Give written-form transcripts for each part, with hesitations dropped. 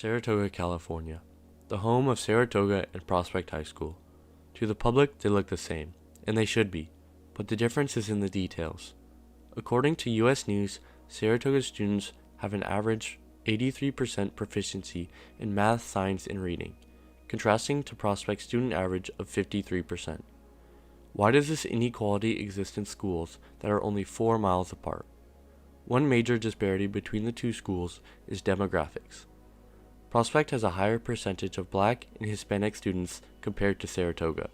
Saratoga, California, the home of Saratoga and Prospect High School. To the public, they look the same, and they should be, but the difference is in the details. According to U.S. News, Saratoga students have an average 83% proficiency in math, science, and reading, contrasting to Prospect's student average of 53%. Why does this inequality exist in schools that are only 4 miles apart? One major disparity between the two schools is demographics. Prospect has a higher percentage of Black and Hispanic students compared to Saratoga.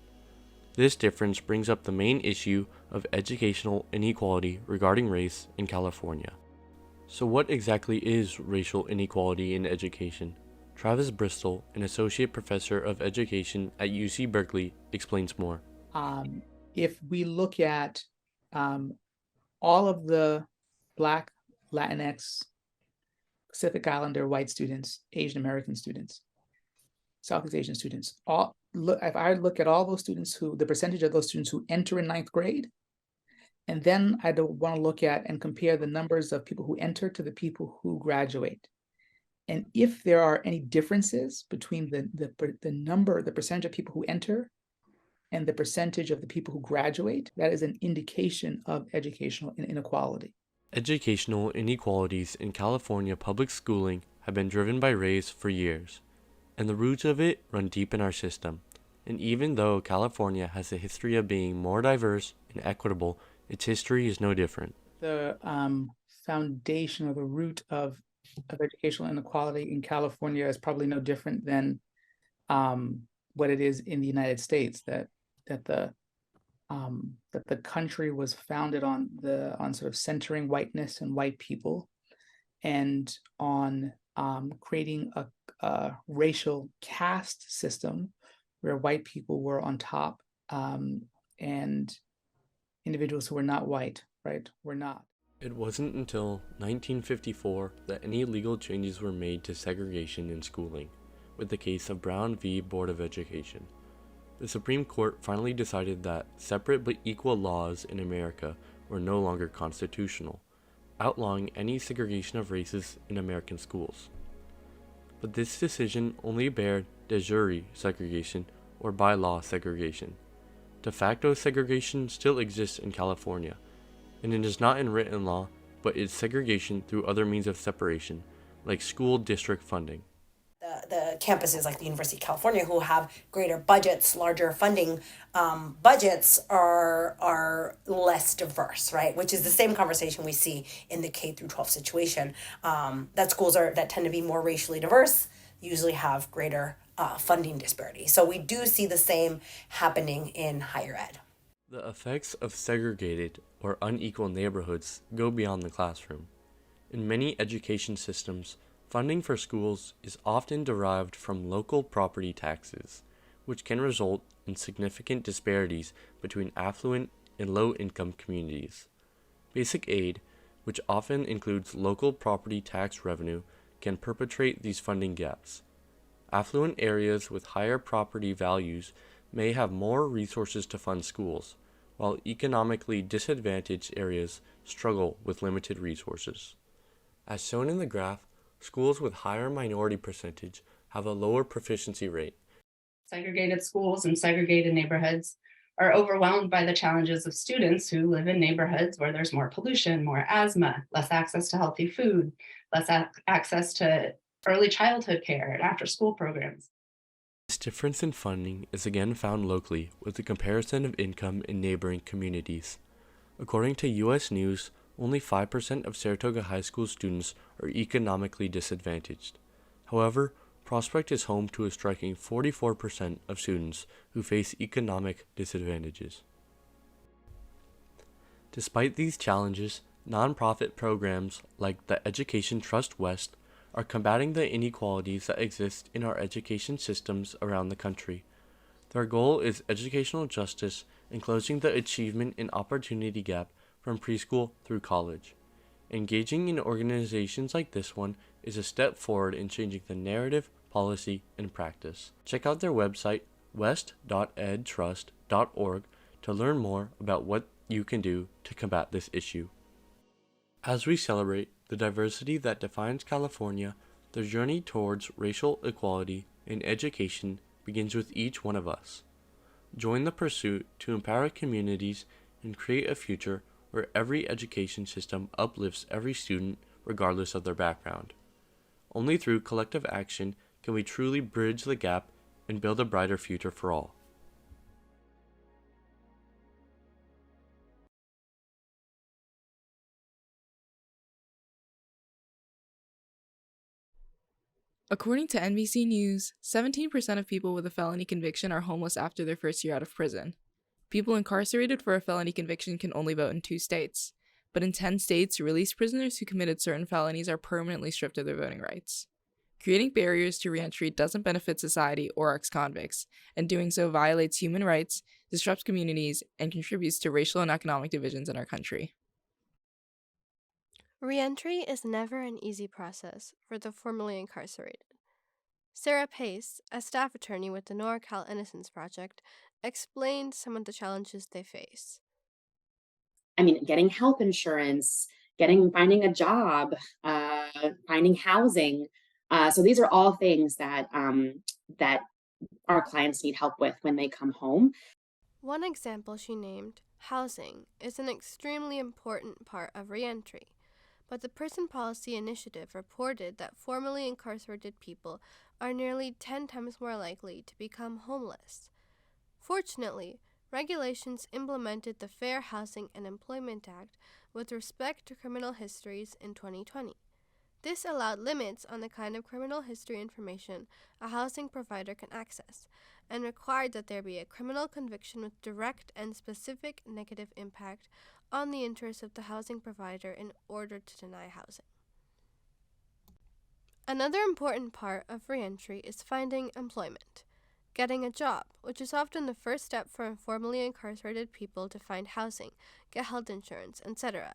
This difference brings up the main issue of educational inequality regarding race in California. So what exactly is racial inequality in education? Travis Bristol, an associate professor of education at UC Berkeley, explains more. If we look at all of the Black, Latinx, Pacific Islander white students, Asian American students, Southeast Asian students, if I look at all those students the percentage of those students who enter in 9th grade, and then I want to look at and compare the numbers of people who enter to the people who graduate. And if there are any differences between the percentage of people who enter and the percentage of the people who graduate, that is an indication of educational inequality. Educational inequalities in California public schooling have been driven by race for years, and the roots of it run deep in our system. And even though California has a history of being more diverse and equitable, its history is no different. The foundation or the root of educational inequality in California is probably no different than what it is in the United States. That the country was founded on sort of centering whiteness and white people, and on creating a racial caste system where white people were on top, and individuals who were not white, were not. It wasn't until 1954 that any legal changes were made to segregation in schooling, with the case of Brown v. Board of Education. The Supreme Court finally decided that separate but equal laws in America were no longer constitutional, outlawing any segregation of races in American schools. But this decision only barred de jure segregation or by law segregation. De facto segregation still exists in California, and it is not in written law, but it's segregation through other means of separation, like school district funding. The campuses like the University of California, who have greater budgets, larger funding budgets, are less diverse, right? Which is the same conversation we see in the K through 12 situation. That schools that tend to be more racially diverse usually have greater funding disparity. So we do see the same happening in higher ed. The effects of segregated or unequal neighborhoods go beyond the classroom. In many education systems, funding for schools is often derived from local property taxes, which can result in significant disparities between affluent and low-income communities. Basic aid, which often includes local property tax revenue, can perpetuate these funding gaps. Affluent areas with higher property values may have more resources to fund schools, while economically disadvantaged areas struggle with limited resources. As shown in the graph, schools with higher minority percentage have a lower proficiency rate. Segregated schools and segregated neighborhoods are overwhelmed by the challenges of students who live in neighborhoods where there's more pollution, more asthma, less access to healthy food, less access to early childhood care and after-school programs. This difference in funding is again found locally with the comparison of income in neighboring communities. According to U.S. News, only 5% of Saratoga High School students are economically disadvantaged. However, Prospect is home to a striking 44% of students who face economic disadvantages. Despite these challenges, nonprofit programs like the Education Trust West are combating the inequalities that exist in our education systems around the country. Their goal is educational justice and closing the achievement and opportunity gap from preschool through college. Engaging in organizations like this one is a step forward in changing the narrative, policy, and practice. Check out their website, west.edtrust.org, to learn more about what you can do to combat this issue. As we celebrate the diversity that defines California, The journey towards racial equality in education begins with each one of us. Join the pursuit to empower communities and create a future where every education system uplifts every student regardless of their background. Only through collective action can we truly bridge the gap and build a brighter future for all. According to NBC News, 17% of people with a felony conviction are homeless after their first year out of prison. People incarcerated for a felony conviction can only vote in 2 states, but in 10 states, released prisoners who committed certain felonies are permanently stripped of their voting rights. Creating barriers to reentry doesn't benefit society or ex-convicts, and doing so violates human rights, disrupts communities, and contributes to racial and economic divisions in our country. Reentry is never an easy process for the formerly incarcerated. Sarah Pace, a staff attorney with the NorCal Innocence Project, explained some of the challenges they face. I mean, getting health insurance, finding a job, finding housing. So these are all things that that our clients need help with when they come home. One example she named, housing, is an extremely important part of reentry. But the Prison Policy Initiative reported that formerly incarcerated people are nearly 10 times more likely to become homeless. Fortunately, regulations implemented the Fair Housing and Employment Act with respect to criminal histories in 2020. This allowed limits on the kind of criminal history information a housing provider can access, and required that there be a criminal conviction with direct and specific negative impact on the interests of the housing provider in order to deny housing. Another important part of reentry is finding employment. Getting a job, which is often the first step for formerly incarcerated people to find housing, get health insurance, etc.,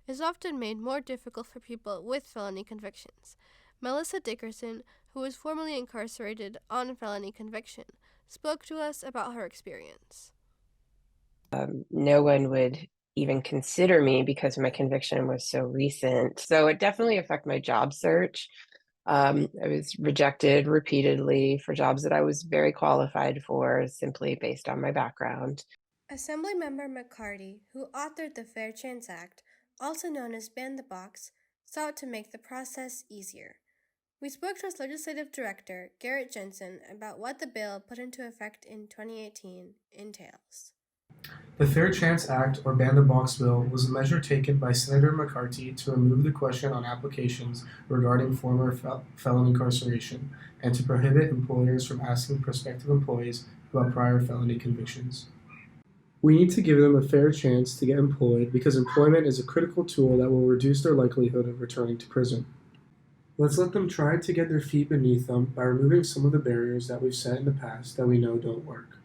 is often made more difficult for people with felony convictions. Melissa Dickerson, who was formerly incarcerated on a felony conviction, spoke to us about her experience. No one would even consider me because my conviction was so recent. So it definitely affected my job search. I was rejected repeatedly for jobs that I was very qualified for simply based on my background. Assemblymember McCarty, who authored the Fair Chance Act, also known as Ban the Box, sought to make the process easier. We spoke to its legislative director, Garrett Jensen, about what the bill put into effect in 2018 entails. The Fair Chance Act, or Ban the Box bill, was a measure taken by Senator McCarty to remove the question on applications regarding former felon incarceration and to prohibit employers from asking prospective employees about prior felony convictions. We need to give them a fair chance to get employed because employment is a critical tool that will reduce their likelihood of returning to prison. Let's let them try to get their feet beneath them by removing some of the barriers that we've set in the past that we know don't work.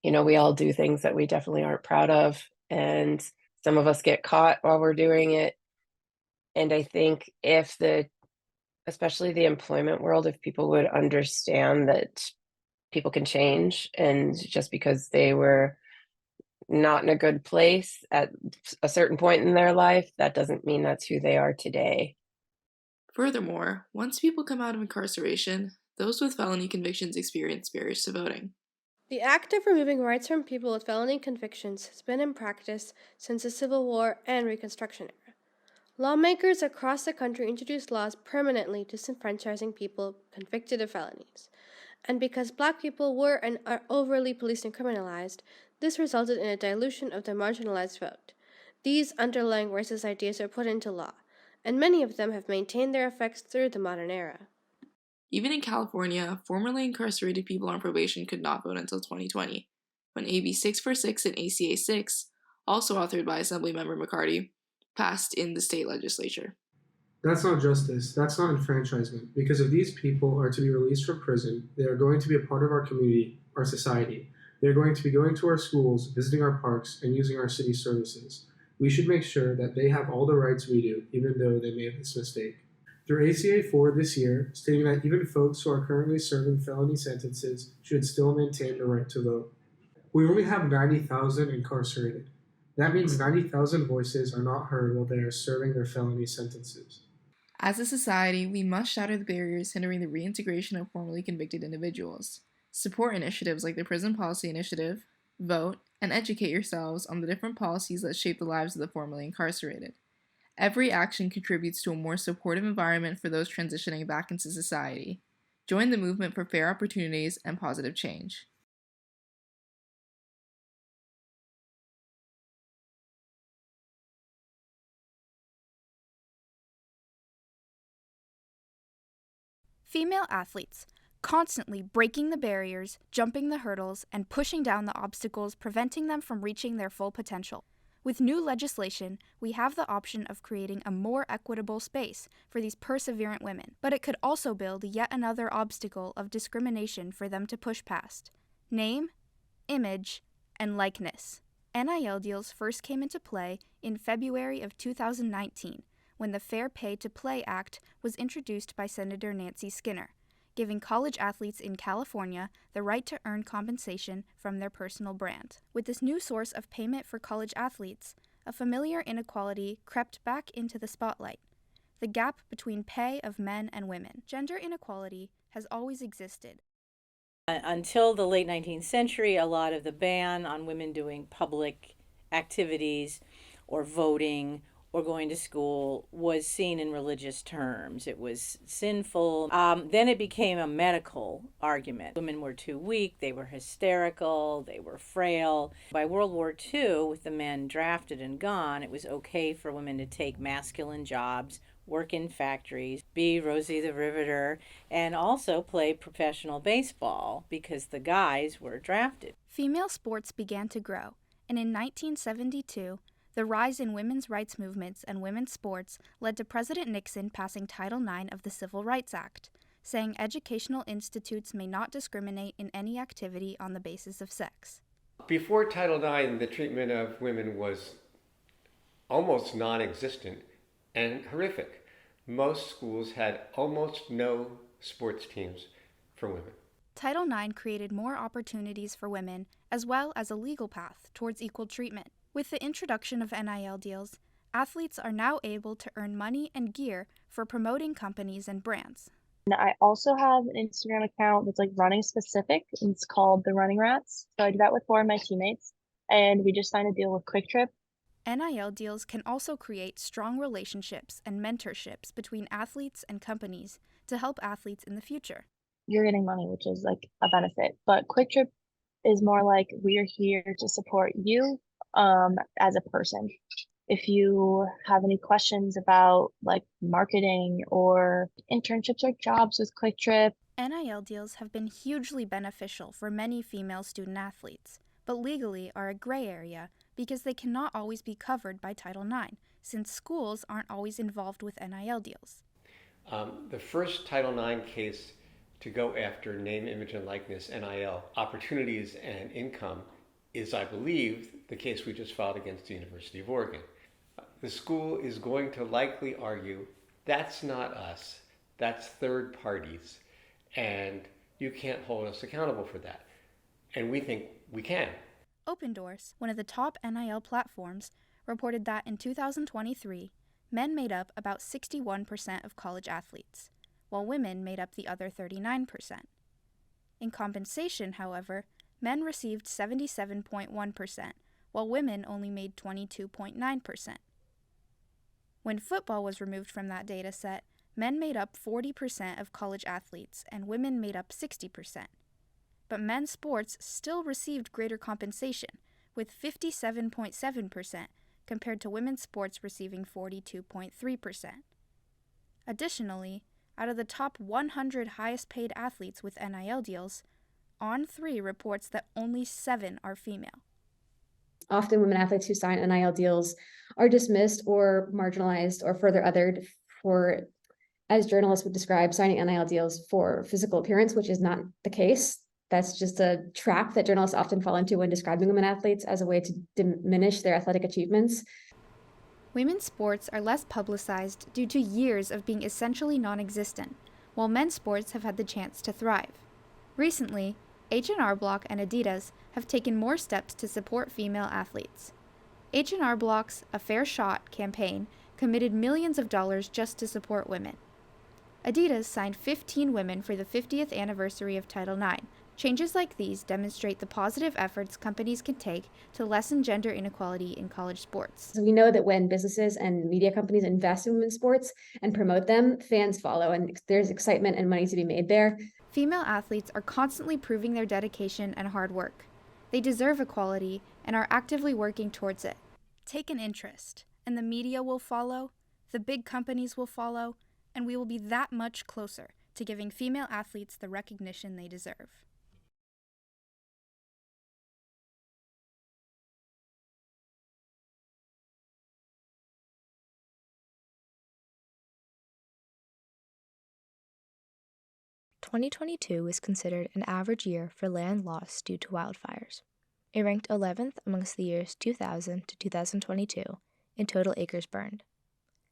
You know, we all do things that we definitely aren't proud of, and some of us get caught while we're doing it. And I think especially the employment world, if people would understand that people can change, and just because they were not in a good place at a certain point in their life, that doesn't mean that's who they are today. Furthermore, once people come out of incarceration, those with felony convictions experience barriers to voting. The act of removing rights from people with felony convictions has been in practice since the Civil War and Reconstruction era. Lawmakers across the country introduced laws permanently disenfranchising people convicted of felonies. And because Black people were and are overly policed and criminalized, this resulted in a dilution of the marginalized vote. These underlying racist ideas are put into law, and many of them have maintained their effects through the modern era. Even in California, formerly incarcerated people on probation could not vote until 2020, when AB 646 and ACA 6, also authored by Assemblymember McCarty, passed in the state legislature. That's not justice, that's not enfranchisement, because if these people are to be released from prison, they are going to be a part of our community, our society. They're going to be going to our schools, visiting our parks, and using our city services. We should make sure that they have all the rights we do, even though they made this mistake. Through ACA 4 this year, stating that even folks who are currently serving felony sentences should still maintain the right to vote. We only have 90,000 incarcerated. That means 90,000 voices are not heard while they are serving their felony sentences. As a society, we must shatter the barriers hindering the reintegration of formerly convicted individuals. Support initiatives like the Prison Policy Initiative, vote, and educate yourselves on the different policies that shape the lives of the formerly incarcerated. Every action contributes to a more supportive environment for those transitioning back into society. Join the movement for fair opportunities and positive change. Female athletes, constantly breaking the barriers, jumping the hurdles, and pushing down the obstacles preventing them from reaching their full potential. With new legislation, we have the option of creating a more equitable space for these perseverant women, but it could also build yet another obstacle of discrimination for them to push past. Name, image, and likeness. NIL deals first came into play in February of 2019, when the Fair Pay to Play Act was introduced by Senator Nancy Skinner, giving college athletes in California the right to earn compensation from their personal brand. With this new source of payment for college athletes, a familiar inequality crept back into the spotlight: the gap between pay of men and women. Gender inequality has always existed. Until the late 19th century, a lot of the ban on women doing public activities or voting or going to school was seen in religious terms. It was sinful. Then it became a medical argument. Women were too weak, they were hysterical, they were frail. By World War II, with the men drafted and gone, it was okay for women to take masculine jobs, work in factories, be Rosie the Riveter, and also play professional baseball because the guys were drafted. Female sports began to grow, and in 1972, the rise in women's rights movements and women's sports led to President Nixon passing Title IX of the Civil Rights Act, saying educational institutes may not discriminate in any activity on the basis of sex. Before Title IX, the treatment of women was almost non-existent and horrific. Most schools had almost no sports teams for women. Title IX created more opportunities for women, as well as a legal path towards equal treatment. With the introduction of NIL deals, athletes are now able to earn money and gear for promoting companies and brands. And I also have an Instagram account that's like running specific, and it's called The Running Rats. So I do that with 4 of my teammates, and we just signed a deal with Quick Trip. NIL deals can also create strong relationships and mentorships between athletes and companies to help athletes in the future. You're getting money, which is like a benefit, but Quick Trip is more like we're here to support you as a person. If you have any questions about like marketing or internships or jobs with Quick Trip. NIL deals have been hugely beneficial for many female student athletes, but legally are a gray area because they cannot always be covered by Title IX, since schools aren't always involved with NIL deals. The first Title IX case to go after name, image, and likeness, NIL, opportunities and income is, I believe, the case we just filed against the University of Oregon. The school is going to likely argue, that's not us, that's third parties, and you can't hold us accountable for that. And we think we can. Open Doors, one of the top NIL platforms, reported that in 2023, men made up about 61% of college athletes, while women made up the other 39%. In compensation, however, men received 77.1%, while women only made 22.9%. When football was removed from that data set, men made up 40% of college athletes and women made up 60%. But men's sports still received greater compensation, with 57.7% compared to women's sports receiving 42.3%. Additionally, out of the top 100 highest paid athletes with NIL deals, On3 reports that only 7 are female. Often women athletes who sign NIL deals are dismissed or marginalized or further othered for, as journalists would describe, signing NIL deals for physical appearance, which is not the case. That's just a trap that journalists often fall into when describing women athletes as a way to diminish their athletic achievements. Women's sports are less publicized due to years of being essentially non-existent, while men's sports have had the chance to thrive. Recently, H&R Block and Adidas have taken more steps to support female athletes. H&R Block's A Fair Shot campaign committed millions of dollars just to support women. Adidas signed 15 women for the 50th anniversary of Title IX. Changes like these demonstrate the positive efforts companies can take to lessen gender inequality in college sports. So we know that when businesses and media companies invest in women's sports and promote them, fans follow, and there's excitement and money to be made there. Female athletes are constantly proving their dedication and hard work. They deserve equality and are actively working towards it. Take an interest, and the media will follow, the big companies will follow, and we will be that much closer to giving female athletes the recognition they deserve. "2022 is considered an average year for land loss due to wildfires. It ranked 11th amongst the years 2000 to 2022 in total acres burned.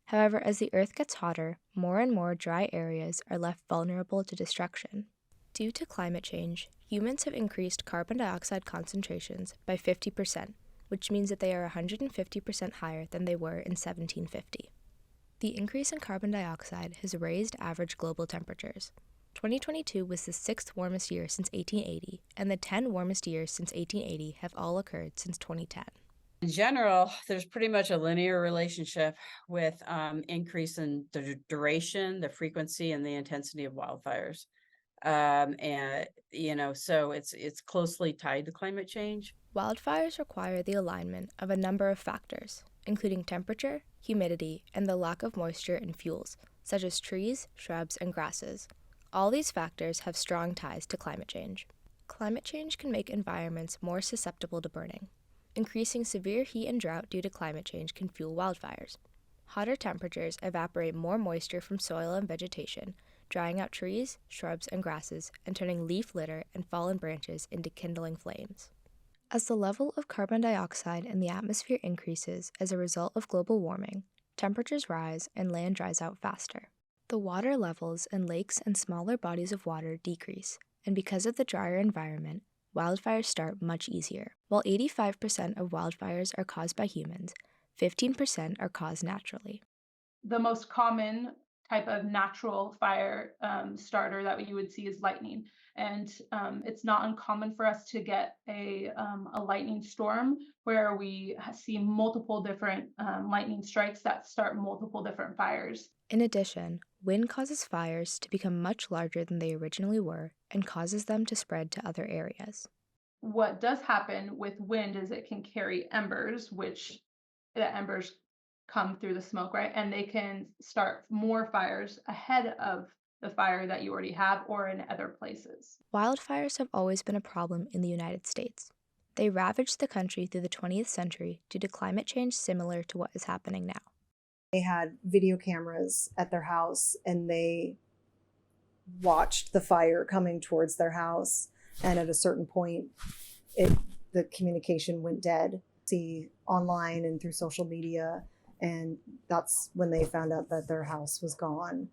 However, as the earth gets hotter, more and more dry areas are left vulnerable to destruction. Due to climate change, humans have increased carbon dioxide concentrations by 50%, which means that they are 150% higher than they were in 1750. The increase in carbon dioxide has raised average global temperatures. 2022 was the 6th warmest year since 1880, and the 10 warmest years since 1880 have all occurred since 2010. In general, there's pretty much a linear relationship with increase in the duration, the frequency, and the intensity of wildfires. So it's closely tied to climate change. Wildfires require the alignment of a number of factors, including temperature, humidity, and the lack of moisture in fuels, such as trees, shrubs, and grasses. All these factors have strong ties to climate change. Climate change can make environments more susceptible to burning. Increasing severe heat and drought due to climate change can fuel wildfires. Hotter temperatures evaporate more moisture from soil and vegetation, drying out trees, shrubs, and grasses, and turning leaf litter and fallen branches into kindling flames. As the level of carbon dioxide in the atmosphere increases as a result of global warming, temperatures rise and land dries out faster. The water levels in lakes and smaller bodies of water decrease, and because of the drier environment, wildfires start much easier. While 85% of wildfires are caused by humans, 15% are caused naturally. The most common type of natural fire starter that you would see is lightning. And it's not uncommon for us to get a lightning storm where we see multiple different lightning strikes that start multiple different fires. In addition, wind causes fires to become much larger than they originally were and causes them to spread to other areas. What does happen with wind is it can carry embers, which the embers come through the smoke, right? And they can start more fires ahead of the fire that you already have or in other places. Wildfires have always been a problem in the United States. They ravaged the country through the 20th century due to climate change similar to what is happening now. They had video cameras at their house and they watched the fire coming towards their house. And at a certain point, the communication went dead. See online and through social media, and that's when they found out that their house was gone.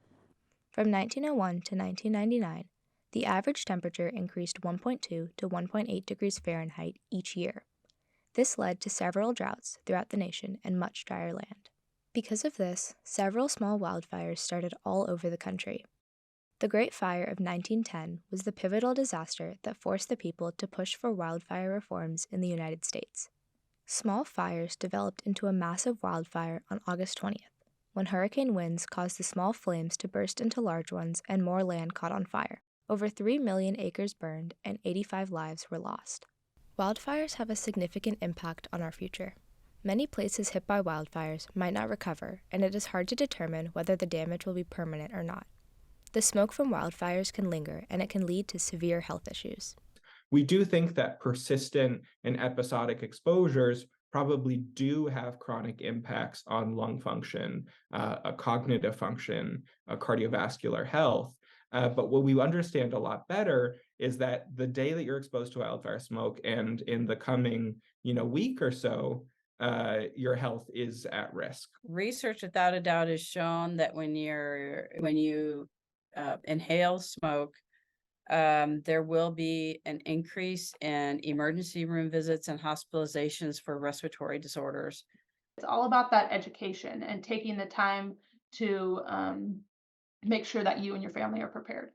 From 1901 to 1999, the average temperature increased 1.2 to 1.8 degrees Fahrenheit each year. This led to several droughts throughout the nation and much drier land. Because of this, several small wildfires started all over the country. The Great Fire of 1910 was the pivotal disaster that forced the people to push for wildfire reforms in the United States. Small fires developed into a massive wildfire on August 20th, when hurricane winds caused the small flames to burst into large ones and more land caught on fire. Over 3 million acres burned and 85 lives were lost. Wildfires have a significant impact on our future. Many places hit by wildfires might not recover, and it is hard to determine whether the damage will be permanent or not. The smoke from wildfires can linger, and it can lead to severe health issues. We do think that persistent and episodic exposures probably do have chronic impacts on lung function, cognitive function, cardiovascular health. But what we understand a lot better is that the day that you're exposed to wildfire smoke and in the coming week or so, your health is at risk. Research without a doubt has shown that when you inhale smoke, there will be an increase in emergency room visits and hospitalizations for respiratory disorders. It's all about that education and taking the time to make sure that you and your family are prepared.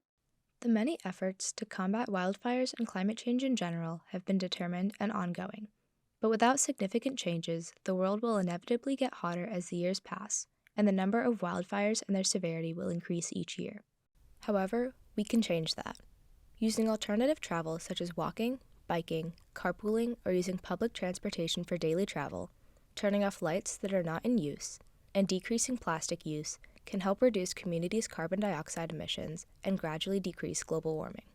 The many efforts to combat wildfires and climate change in general have been determined and ongoing. But without significant changes, the world will inevitably get hotter as the years pass, and the number of wildfires and their severity will increase each year. However, we can change that. Using alternative travel such as walking, biking, carpooling, or using public transportation for daily travel, turning off lights that are not in use, and decreasing plastic use can help reduce communities' carbon dioxide emissions and gradually decrease global warming.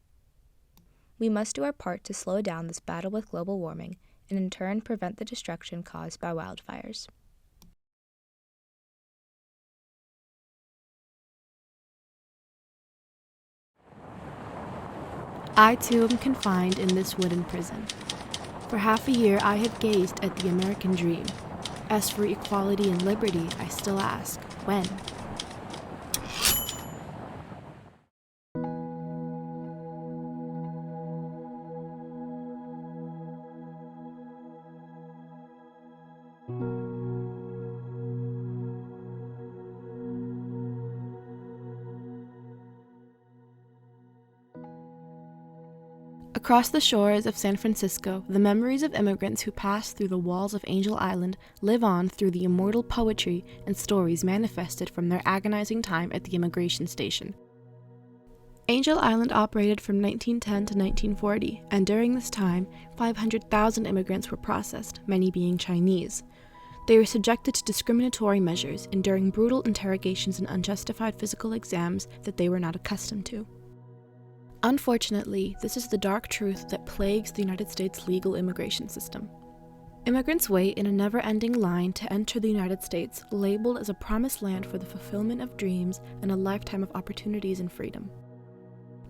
We must do our part to slow down this battle with global warming and in turn prevent the destruction caused by wildfires. I too am confined in this wooden prison. For half a year I have gazed at the American dream. As for equality and liberty, I still ask, when? Across the shores of San Francisco, the memories of immigrants who passed through the walls of Angel Island live on through the immortal poetry and stories manifested from their agonizing time at the immigration station. Angel Island operated from 1910 to 1940, and during this time, 500,000 immigrants were processed, many being Chinese. They were subjected to discriminatory measures, enduring brutal interrogations and unjustified physical exams that they were not accustomed to. Unfortunately, this is the dark truth that plagues the United States legal immigration system. Immigrants wait in a never-ending line to enter the United States, labeled as a promised land for the fulfillment of dreams and a lifetime of opportunities and freedom.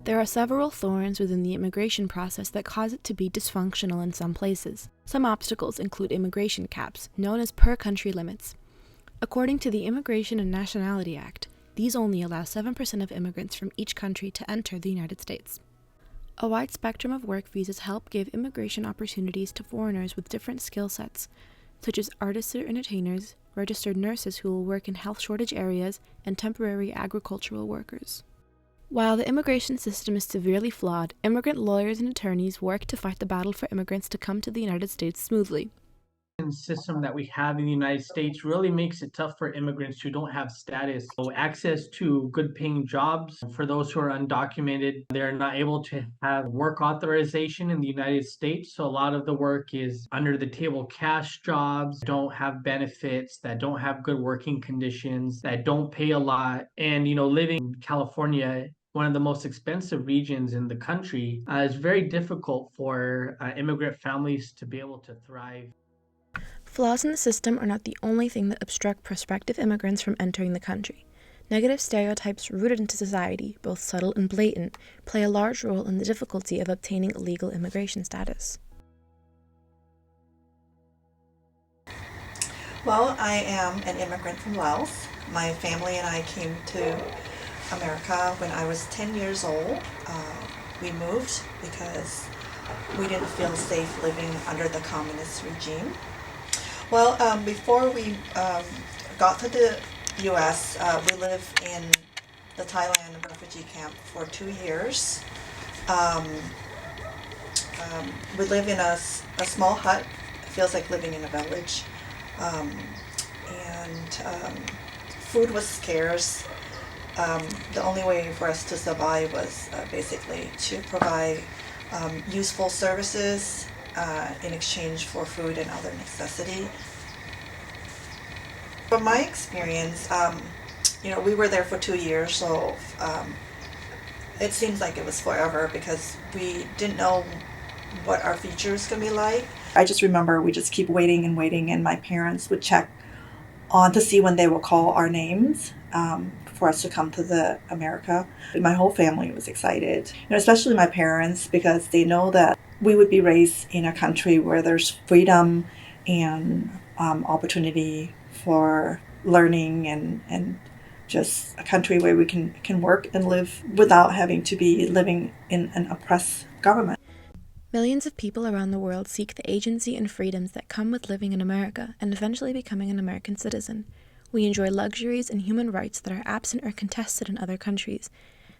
There are several thorns within the immigration process that cause it to be dysfunctional in some places. Some obstacles include immigration caps, known as per-country limits. According to the Immigration and Nationality Act, these only allow 7% of immigrants from each country to enter the United States. A wide spectrum of work visas help give immigration opportunities to foreigners with different skill sets, such as artists or entertainers, registered nurses who will work in health shortage areas, and temporary agricultural workers. While the immigration system is severely flawed, immigrant lawyers and attorneys work to fight the battle for immigrants to come to the United States smoothly. The system that we have in the United States really makes it tough for immigrants who don't have status. So access to good paying jobs for those who are undocumented, they're not able to have work authorization in the United States. So a lot of the work is under the table cash jobs, don't have benefits, that don't have good working conditions, that don't pay a lot. And, living in California, one of the most expensive regions in the country, is very difficult for immigrant families to be able to thrive. Flaws in the system are not the only thing that obstruct prospective immigrants from entering the country. Negative stereotypes rooted into society, both subtle and blatant, play a large role in the difficulty of obtaining legal immigration status. Well, I am an immigrant from Laos. My family and I came to America when I was 10 years old. We moved because we didn't feel safe living under the communist regime. Well, before we got to the U.S., we lived in the Thailand refugee camp for 2 years. We live in a small hut. It feels like living in a village. Food was scarce. The only way for us to survive was basically to provide useful services in exchange for food and other necessity. From my experience, we were there for 2 years, so it seems like it was forever because we didn't know what our future was going to be like. I just remember we just keep waiting and waiting, and my parents would check on to see when they would call our names for us to come to the America. And my whole family was excited, especially my parents, because they know that we would be raised in a country where there's freedom and opportunity for learning and just a country where we can work and live without having to be living in an oppressed government. Millions of people around the world seek the agency and freedoms that come with living in America and eventually becoming an American citizen. We enjoy luxuries and human rights that are absent or contested in other countries.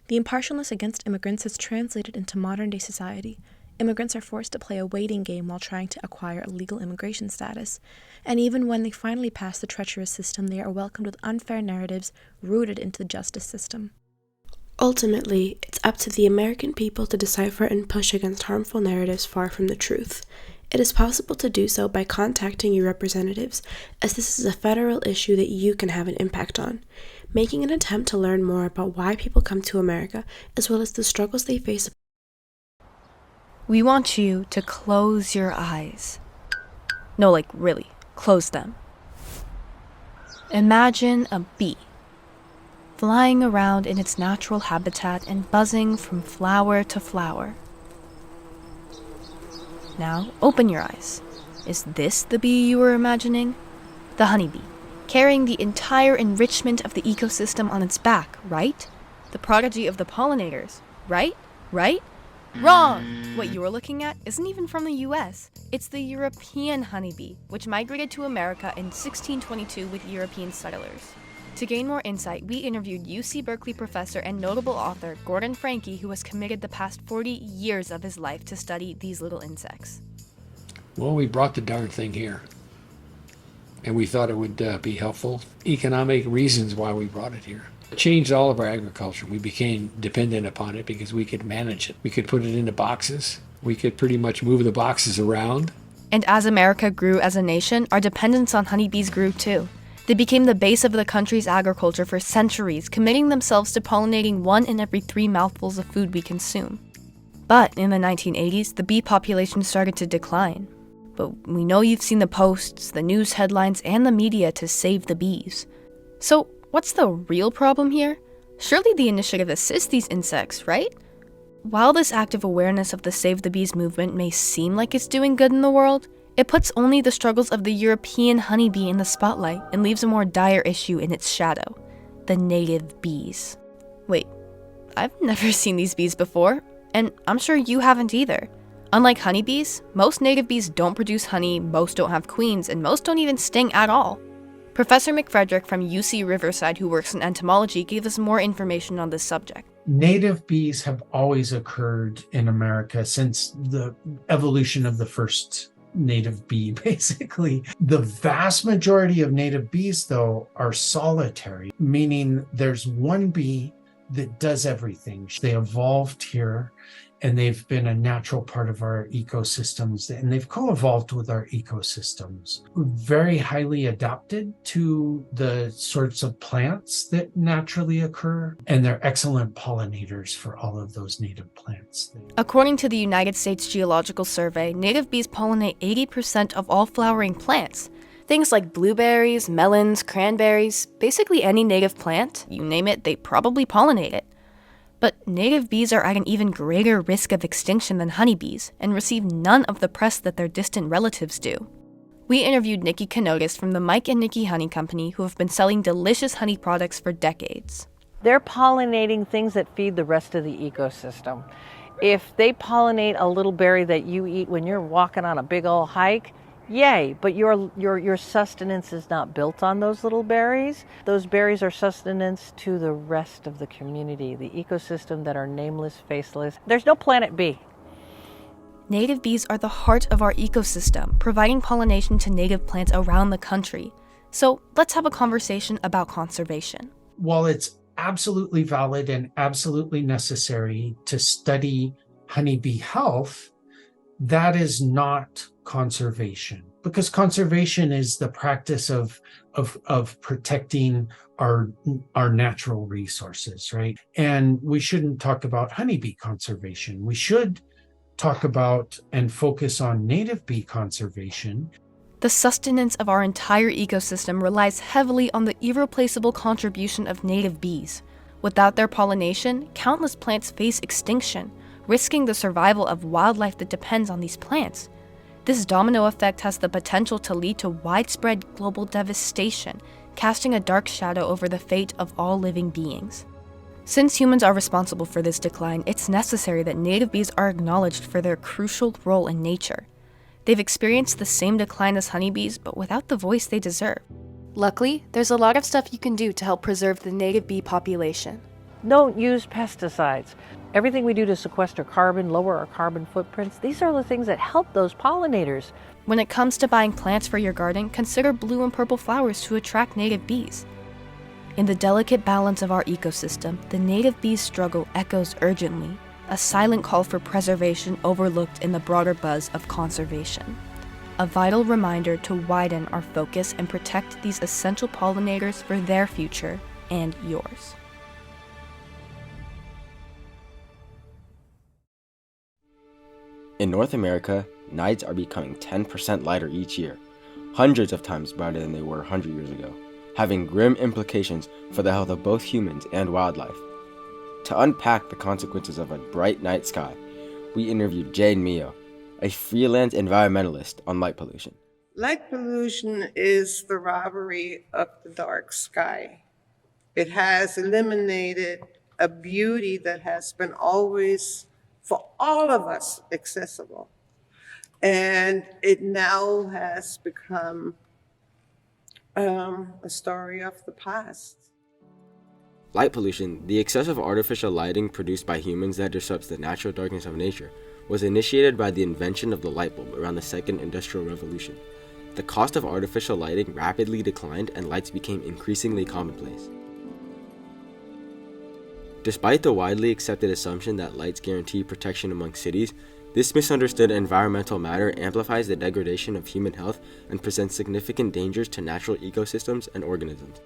The impartialness against immigrants has translated into modern-day society. Immigrants are forced to play a waiting game while trying to acquire a legal immigration status. And even when they finally pass the treacherous system, they are welcomed with unfair narratives rooted into the justice system. Ultimately, it's up to the American people to decipher and push against harmful narratives far from the truth. It is possible to do so by contacting your representatives, as this is a federal issue that you can have an impact on. Making an attempt to learn more about why people come to America, as well as the struggles they face. We want you to close your eyes. No, like really, close them. Imagine a bee flying around in its natural habitat and buzzing from flower to flower. Now, open your eyes. Is this the bee you were imagining? The honeybee, carrying the entire enrichment of the ecosystem on its back, right? The prodigy of the pollinators, right? Right? Wrong! What you're looking at isn't even from the US. It's the European honeybee, which migrated to America in 1622 with European settlers. To gain more insight, we interviewed UC Berkeley professor and notable author Gordon Franke, who has committed the past 40 years of his life to study these little insects. Well, we brought the darn thing here, and we thought it would be helpful. Economic reasons why we brought it here. It changed all of our agriculture. We became dependent upon it because we could manage it. We could put it into boxes. We could pretty much move the boxes around. And as America grew as a nation, our dependence on honeybees grew too. They became the base of the country's agriculture for centuries, committing themselves to pollinating 1 in every 3 mouthfuls of food we consume. But in the 1980s, the bee population started to decline. But we know you've seen the posts, the news headlines, and the media to save the bees. So what's the real problem here? Surely the initiative assists these insects, right? While this active awareness of the Save the Bees movement may seem like it's doing good in the world, it puts only the struggles of the European honeybee in the spotlight and leaves a more dire issue in its shadow: the native bees. Wait, I've never seen these bees before, and I'm sure you haven't either. Unlike honeybees, most native bees don't produce honey, most don't have queens, and most don't even sting at all. Professor McFrederick from UC Riverside, who works in entomology, gave us more information on this subject. Native bees have always occurred in America since the evolution of the first native bee, basically. The vast majority of native bees, though, are solitary, meaning there's one bee that does everything. They evolved here, and they've been a natural part of our ecosystems, and they've co-evolved with our ecosystems. Very highly adapted to the sorts of plants that naturally occur, and they're excellent pollinators for all of those native plants. According to the United States Geological Survey, native bees pollinate 80% of all flowering plants. Things like blueberries, melons, cranberries, basically any native plant, you name it, they probably pollinate it. But native bees are at an even greater risk of extinction than honeybees and receive none of the press that their distant relatives do. We interviewed Nikki Kanotis from the Mike and Nikki Honey Company, who have been selling delicious honey products for decades. They're pollinating things that feed the rest of the ecosystem. If they pollinate a little berry that you eat when you're walking on a big old hike, yay, but your sustenance is not built on those little berries. Those berries are sustenance to the rest of the community, the ecosystem that are nameless, faceless. There's no planet B. Native bees are the heart of our ecosystem, providing pollination to native plants around the country. So let's have a conversation about conservation. While it's absolutely valid and absolutely necessary to study honeybee health, that is not conservation, because conservation is the practice of protecting our natural resources, right? And we shouldn't talk about honeybee conservation. We should talk about and focus on native bee conservation. The sustenance of our entire ecosystem relies heavily on the irreplaceable contribution of native bees. Without their pollination, countless plants face extinction, risking the survival of wildlife that depends on these plants. This domino effect has the potential to lead to widespread global devastation, casting a dark shadow over the fate of all living beings. Since humans are responsible for this decline, it's necessary that native bees are acknowledged for their crucial role in nature. They've experienced the same decline as honeybees, but without the voice they deserve. Luckily, there's a lot of stuff you can do to help preserve the native bee population. Don't use pesticides. Everything we do to sequester carbon, lower our carbon footprints, these are the things that help those pollinators. When it comes to buying plants for your garden, consider blue and purple flowers to attract native bees. In the delicate balance of our ecosystem, the native bee's struggle echoes urgently, a silent call for preservation overlooked in the broader buzz of conservation. A vital reminder to widen our focus and protect these essential pollinators for their future and yours. In North America, nights are becoming 10% lighter each year, hundreds of times brighter than they were 100 years ago, having grim implications for the health of both humans and wildlife. To unpack the consequences of a bright night sky, we interviewed Jane Mio, a freelance environmentalist on light pollution. Light pollution is the robbery of the dark sky. It has eliminated a beauty that has been always, for all of us, accessible. And it now has become a story of the past. Light pollution, the excessive artificial lighting produced by humans that disrupts the natural darkness of nature, was initiated by the invention of the light bulb around the Second Industrial Revolution. The cost of artificial lighting rapidly declined and lights became increasingly commonplace. Despite the widely accepted assumption that lights guarantee protection among cities, this misunderstood environmental matter amplifies the degradation of human health and presents significant dangers to natural ecosystems and organisms.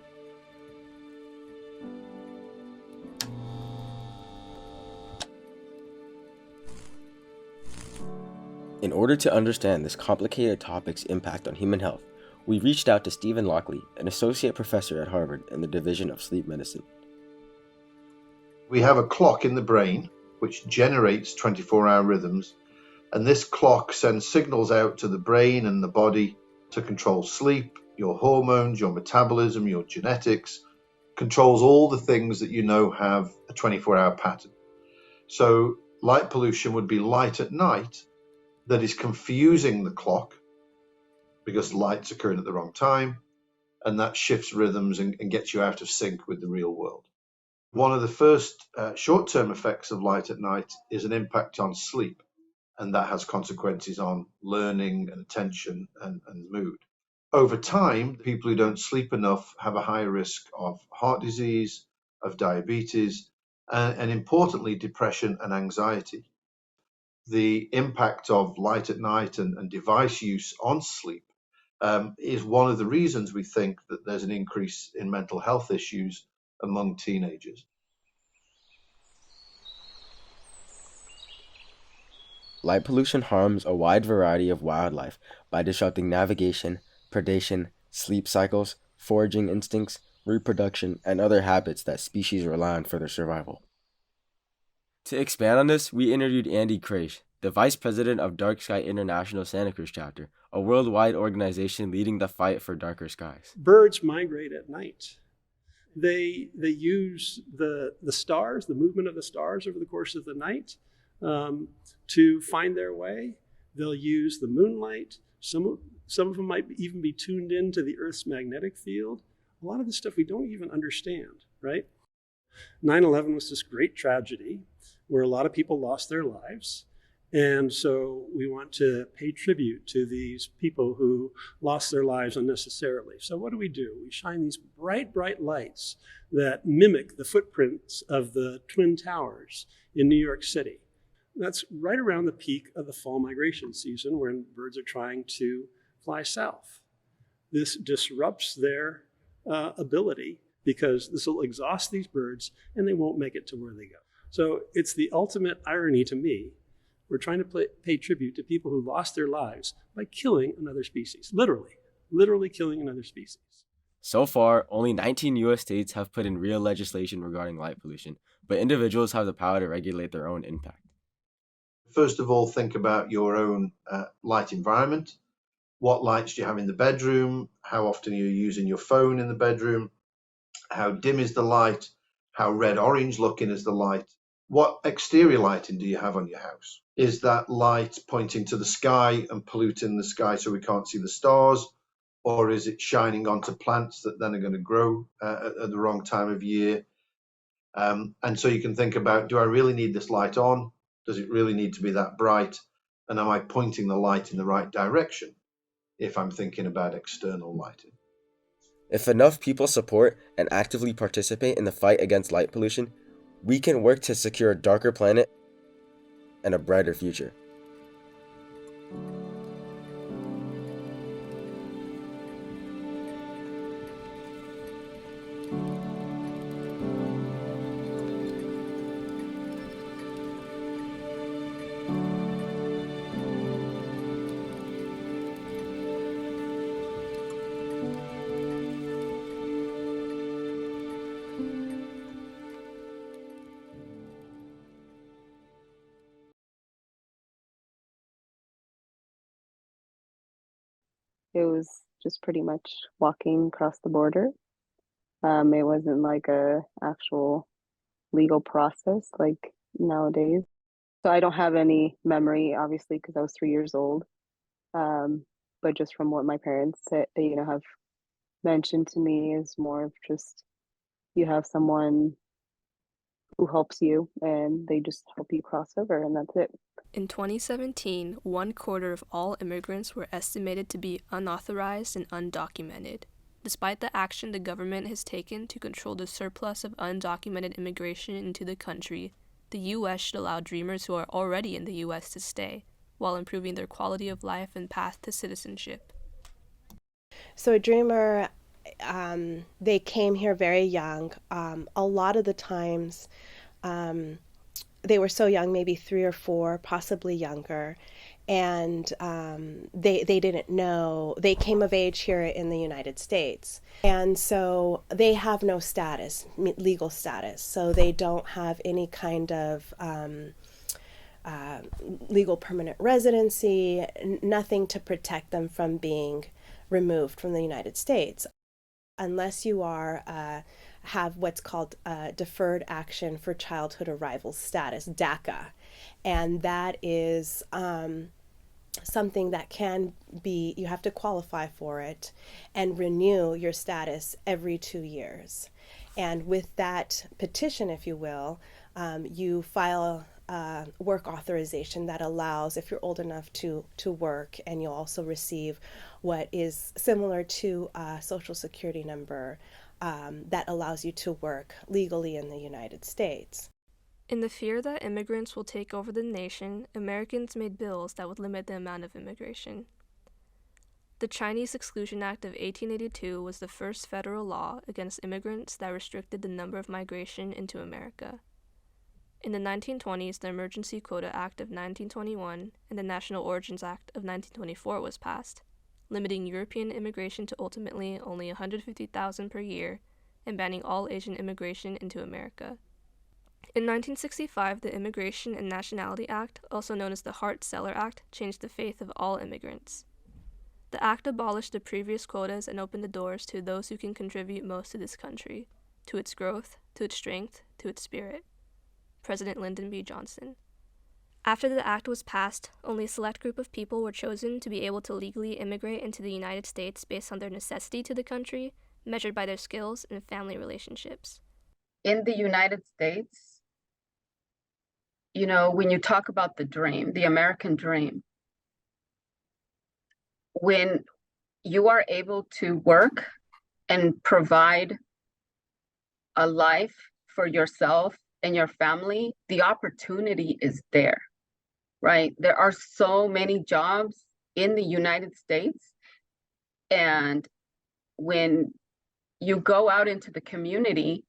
In order to understand this complicated topic's impact on human health, we reached out to Stephen Lockley, an associate professor at Harvard in the Division of Sleep Medicine. We have a clock in the brain which generates 24-hour rhythms, and this clock sends signals out to the brain and the body to control sleep, your hormones, your metabolism, your genetics, controls all the things that you know have a 24-hour pattern. So light pollution would be light at night that is confusing the clock because light's occurring at the wrong time, and that shifts rhythms and gets you out of sync with the real world. One of the first short-term effects of light at night is an impact on sleep, and that has consequences on learning and attention and mood. Over time, people who don't sleep enough have a higher risk of heart disease, of diabetes, and importantly, depression and anxiety. The impact of light at night and device use on sleep is one of the reasons we think that there's an increase in mental health issues among teenagers. Light pollution harms a wide variety of wildlife by disrupting navigation, predation, sleep cycles, foraging instincts, reproduction, and other habits that species rely on for their survival. To expand on this, we interviewed Andy Kraish, the Vice President of Dark Sky International Santa Cruz chapter, a worldwide organization leading the fight for darker skies. Birds migrate at night. They use the stars, the movement of the stars over the course of the night to find their way. They'll use the moonlight. Some of them might even be tuned into the Earth's magnetic field. A lot of this stuff we don't even understand, right? 9/11 was this great tragedy where a lot of people lost their lives. And so we want to pay tribute to these people who lost their lives unnecessarily. So what do? We shine these bright, bright lights that mimic the footprints of the Twin Towers in New York City. That's right around the peak of the fall migration season when birds are trying to fly south. This disrupts their ability because this will exhaust these birds and they won't make it to where they go. So it's the ultimate irony to me. We're trying to pay tribute to people who lost their lives by killing another species. Literally killing another species. So far, only 19 U.S. states have put in real legislation regarding light pollution, but individuals have the power to regulate their own impact. First of all, think about your own light environment. What lights do you have in the bedroom? How often are you using your phone in the bedroom? How dim is the light? How red orange looking is the light? What exterior lighting do you have on your house? Is that light pointing to the sky and polluting the sky so we can't see the stars? Or is it shining onto plants that then are going to grow at the wrong time of year? And so you can think about, do I really need this light on? Does it really need to be that bright? And am I pointing the light in the right direction if I'm thinking about external lighting? If enough people support and actively participate in the fight against light pollution, we can work to secure a darker planet and a brighter future. It was just pretty much walking across the border. It wasn't like a actual legal process like nowadays. So I don't have any memory, obviously, because I was 3 years old. But just from what my parents said, have mentioned to me is more of just you have someone who helps you and they just help you cross over and that's it. In 2017, 1/4 of all immigrants were estimated to be unauthorized and undocumented. Despite the action the government has taken to control the surplus of undocumented immigration into the country, the U.S. should allow dreamers who are already in the U.S. to stay, while improving their quality of life and path to citizenship. So a dreamer, they came here very young. A lot of the times, they were so young, maybe 3 or 4, possibly younger, and they didn't know. They came of age here in the United States, and so they have no status, legal status. So they don't have any kind of legal permanent residency, nothing to protect them from being removed from the United States, unless you are have what's called Deferred Action for Childhood Arrival Status, DACA. And that is something that can be, you have to qualify for it and renew your status every 2 years. And with that petition, if you will, you file work authorization that allows, if you're old enough to work, and you'll also receive what is similar to a Social Security number that allows you to work legally in the United States. In the fear that immigrants will take over the nation, Americans made bills that would limit the amount of immigration. The Chinese Exclusion Act of 1882 was the first federal law against immigrants that restricted the number of migration into America. In the 1920s, the Emergency Quota Act of 1921 and the National Origins Act of 1924 was passed, limiting European immigration to ultimately only 150,000 per year and banning all Asian immigration into America. In 1965, the Immigration and Nationality Act, also known as the Hart-Celler Act, changed the faith of all immigrants. The act abolished the previous quotas and opened the doors to those who can contribute most to this country, to its growth, to its strength, to its spirit. President Lyndon B. Johnson. After the act was passed, only a select group of people were chosen to be able to legally immigrate into the United States based on their necessity to the country, measured by their skills and family relationships. In the United States, when you talk about the dream, the American dream, when you are able to work and provide a life for yourself and your family, the opportunity is there, right? There are so many jobs in the United States. And when you go out into the community,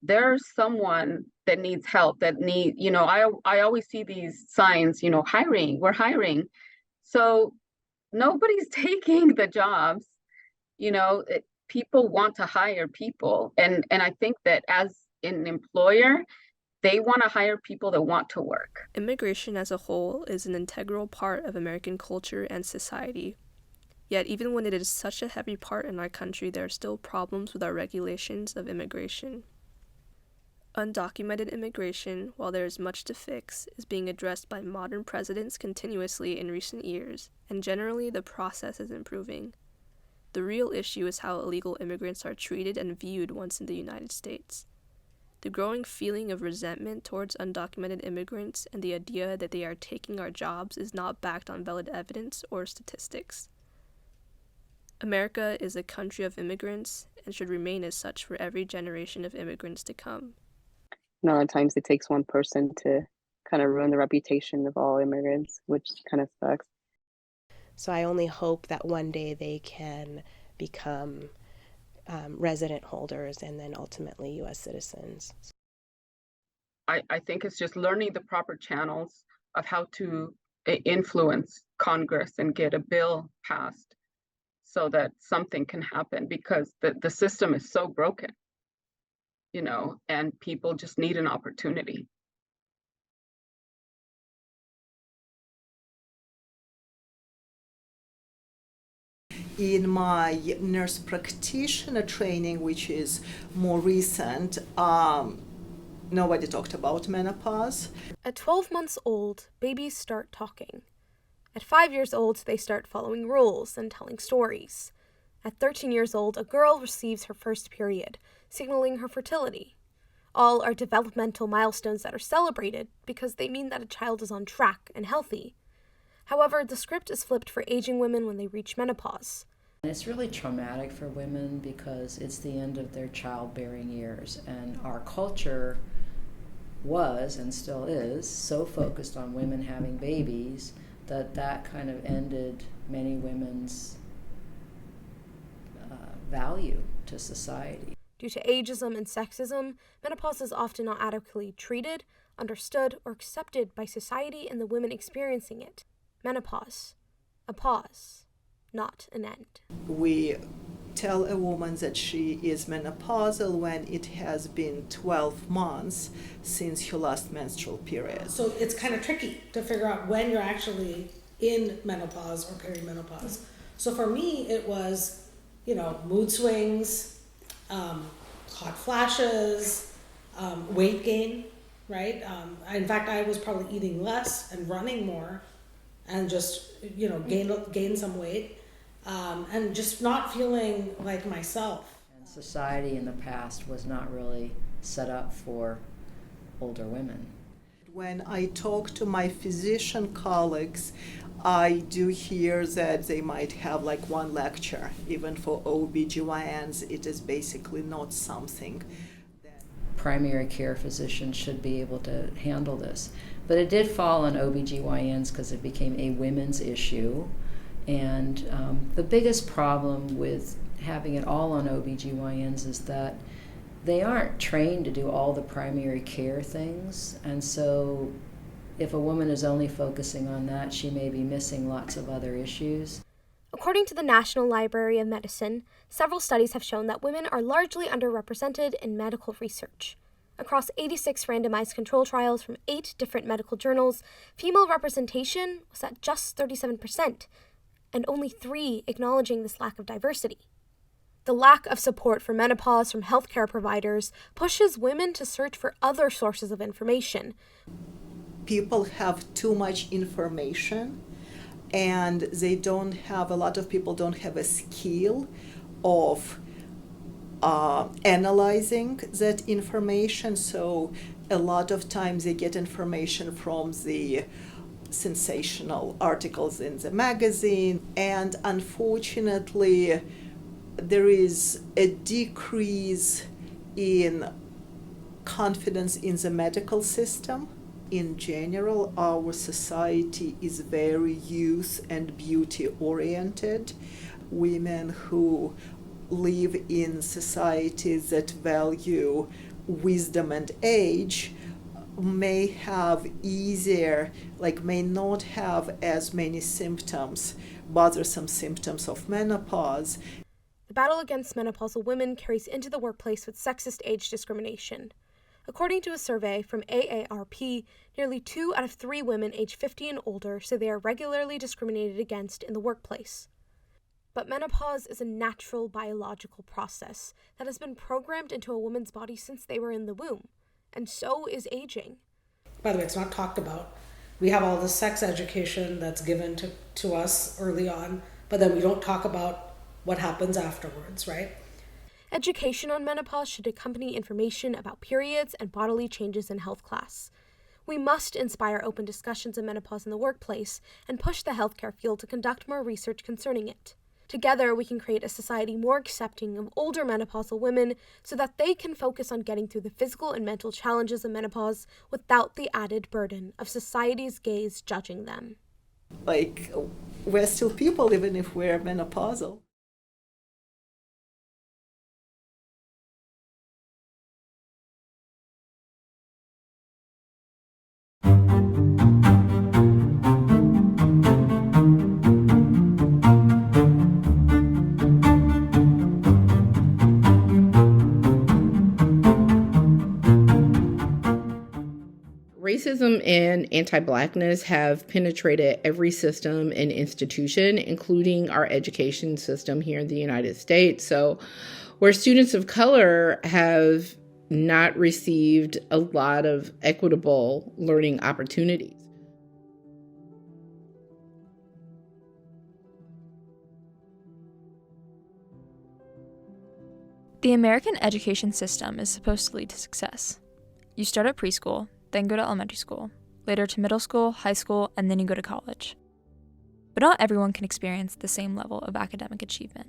there's someone that needs help, I always see these signs, hiring, we're hiring. So nobody's taking the jobs, people want to hire people. And I think that as an employer, they want to hire people that want to work. Immigration as a whole is an integral part of American culture and society. Yet even when it is such a heavy part in our country, there are still problems with our regulations of immigration. Undocumented immigration, while there is much to fix, is being addressed by modern presidents continuously in recent years, and generally the process is improving. The real issue is how illegal immigrants are treated and viewed once in the United States. The growing feeling of resentment towards undocumented immigrants and the idea that they are taking our jobs is not backed on valid evidence or statistics. America is a country of immigrants and should remain as such for every generation of immigrants to come. At times it takes one person to kind of ruin the reputation of all immigrants, which kind of sucks. So I only hope that one day they can become resident holders and then ultimately U.S. citizens. I think it's just learning the proper channels of how to influence Congress and get a bill passed so that something can happen, because the system is so broken, and people just need an opportunity. In my nurse practitioner training, which is more recent, nobody talked about menopause. At 12 months old, babies start talking. At 5 years old, they start following rules and telling stories. At 13 years old, a girl receives her first period, signaling her fertility. All are developmental milestones that are celebrated because they mean that a child is on track and healthy. However, the script is flipped for aging women when they reach menopause. It's really traumatic for women because it's the end of their childbearing years, and our culture was and still is so focused on women having babies that kind of ended many women's value to society. Due to ageism and sexism, menopause is often not adequately treated, understood, or accepted by society and the women experiencing it. Menopause, a pause, not an end. We tell a woman that she is menopausal when it has been 12 months since her last menstrual period. So it's kind of tricky to figure out when you're actually in menopause or perimenopause. So for me, it was, mood swings, hot flashes, weight gain, right? In fact, I was probably eating less and running more and just, gain some weight. And just not feeling like myself. And society in the past was not really set up for older women. When I talk to my physician colleagues, I do hear that they might have like one lecture. Even for OBGYNs, it is basically not something. Primary care physicians should be able to handle this. But it did fall on OBGYNs because it became a women's issue. And the biggest problem with having it all on OBGYNs is that they aren't trained to do all the primary care things. And so if a woman is only focusing on that, she may be missing lots of other issues. According to the National Library of Medicine, several studies have shown that women are largely underrepresented in medical research. Across 86 randomized control trials from 8 different medical journals, female representation was at just 37%. And only 3 acknowledging this lack of diversity. The lack of support for menopause from healthcare providers pushes women to search for other sources of information. People have too much information, and a lot of people don't have a skill of analyzing that information, so a lot of times they get information from the sensational articles in the magazine, and unfortunately there is a decrease in confidence in the medical system. In general, our society is very youth and beauty oriented. Women who live in societies that value wisdom and age may not have as many symptoms, bothersome symptoms of menopause. The battle against menopausal women carries into the workplace with sexist age discrimination. According to a survey from AARP, nearly 2 out of 3 women aged 50 and older say they are regularly discriminated against in the workplace. But menopause is a natural biological process that has been programmed into a woman's body since they were in the womb. and so is aging. By the way, it's not talked about. We have all this sex education that's given to us early on, but then we don't talk about what happens afterwards, right? Education on menopause should accompany information about periods and bodily changes in health class. We must inspire open discussions of menopause in the workplace and push the healthcare field to conduct more research concerning it. Together, we can create a society more accepting of older menopausal women so that they can focus on getting through the physical and mental challenges of menopause without the added burden of society's gaze judging them. Like, we're still people even if we're menopausal. Racism and anti-Blackness have penetrated every system and institution, including our education system here in the United States. So where students of color have not received a lot of equitable learning opportunities. The American education system is supposed to lead to success. You start at preschool, then go to elementary school, later to middle school, high school, and then you go to college. But not everyone can experience the same level of academic achievement.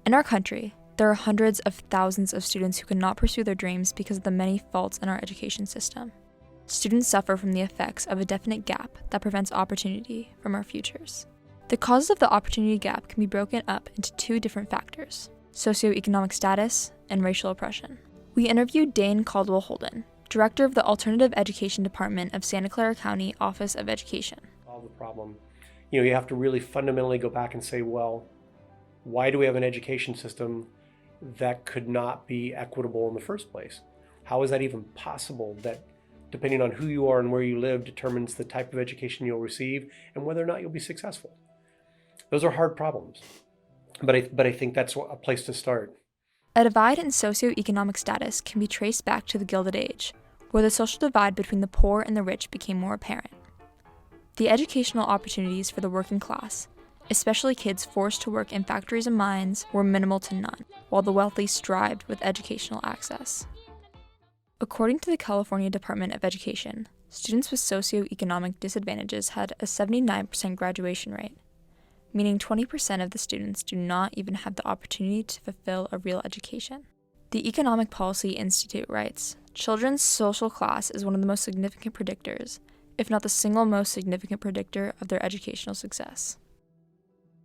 In our country, there are hundreds of thousands of students who cannot pursue their dreams because of the many faults in our education system. Students suffer from the effects of a definite gap that prevents opportunity from our futures. The causes of the opportunity gap can be broken up into two different factors: socioeconomic status and racial oppression. We interviewed Dane Caldwell Holden, director of the Alternative Education Department of Santa Clara County Office of Education. Solve the problem. You have to really fundamentally go back and say, well, why do we have an education system that could not be equitable in the first place? How is that even possible that depending on who you are and where you live determines the type of education you'll receive and whether or not you'll be successful? Those are hard problems, but I think that's a place to start. A divide in socioeconomic status can be traced back to the Gilded Age, where the social divide between the poor and the rich became more apparent. The educational opportunities for the working class, especially kids forced to work in factories and mines, were minimal to none, while the wealthy strived with educational access. According to the California Department of Education, students with socioeconomic disadvantages had a 79% graduation rate, meaning 20% of the students do not even have the opportunity to fulfill a real education. The Economic Policy Institute writes, children's social class is one of the most significant predictors, if not the single most significant predictor of their educational success.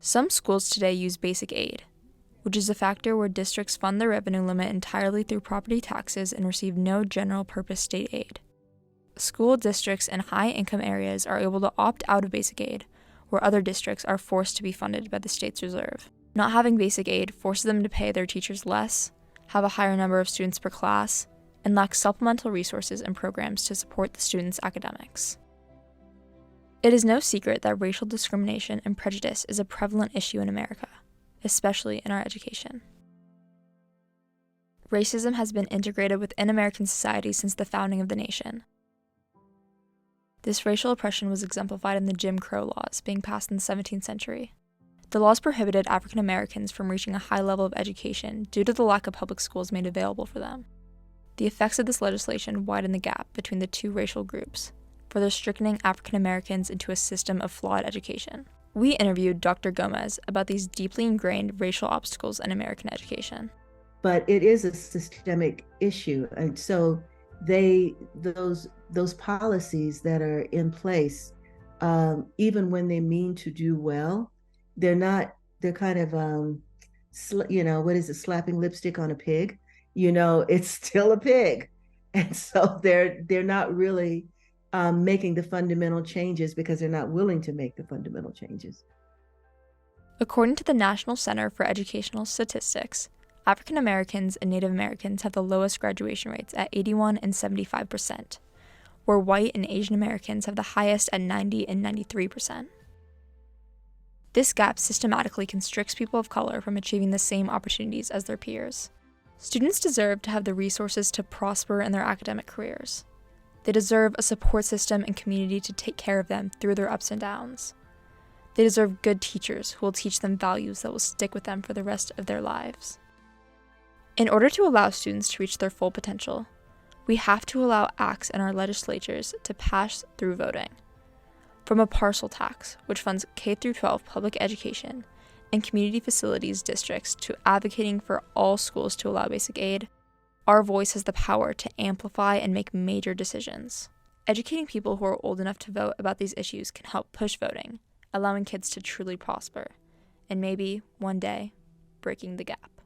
Some schools today use basic aid, which is a factor where districts fund their revenue limit entirely through property taxes and receive no general purpose state aid. School districts in high-income areas are able to opt out of basic aid, where other districts are forced to be funded by the state's reserve. Not having basic aid forces them to pay their teachers less, have a higher number of students per class, and lack supplemental resources and programs to support the students' academics. It is no secret that racial discrimination and prejudice is a prevalent issue in America, especially in our education. Racism has been integrated within American society since the founding of the nation. This racial oppression was exemplified in the Jim Crow laws being passed in the 17th century. The laws prohibited African Americans from reaching a high level of education due to the lack of public schools made available for them. The effects of this legislation widened the gap between the two racial groups, further strictening African Americans into a system of flawed education. We interviewed Dr. Gomez about these deeply ingrained racial obstacles in American education. But it is a systemic issue, and so those policies that are in place, even when they mean to do well, they're kind of what is it, slapping lipstick on a pig? It's still a pig, and so they're not really making the fundamental changes because they're not willing to make the fundamental changes. According to the National Center for Educational Statistics, African Americans and Native Americans have the lowest graduation rates at 81% and 75%, where white and Asian Americans have the highest at 90% and 93%. This gap systematically constricts people of color from achieving the same opportunities as their peers. Students deserve to have the resources to prosper in their academic careers. They deserve a support system and community to take care of them through their ups and downs. They deserve good teachers who will teach them values that will stick with them for the rest of their lives. In order to allow students to reach their full potential, we have to allow acts in our legislatures to pass through voting. From a parcel tax, which funds K-12 public education and community facilities districts, to advocating for all schools to allow basic aid, our voice has the power to amplify and make major decisions. Educating people who are old enough to vote about these issues can help push voting, allowing kids to truly prosper, and maybe, one day, breaking the gap.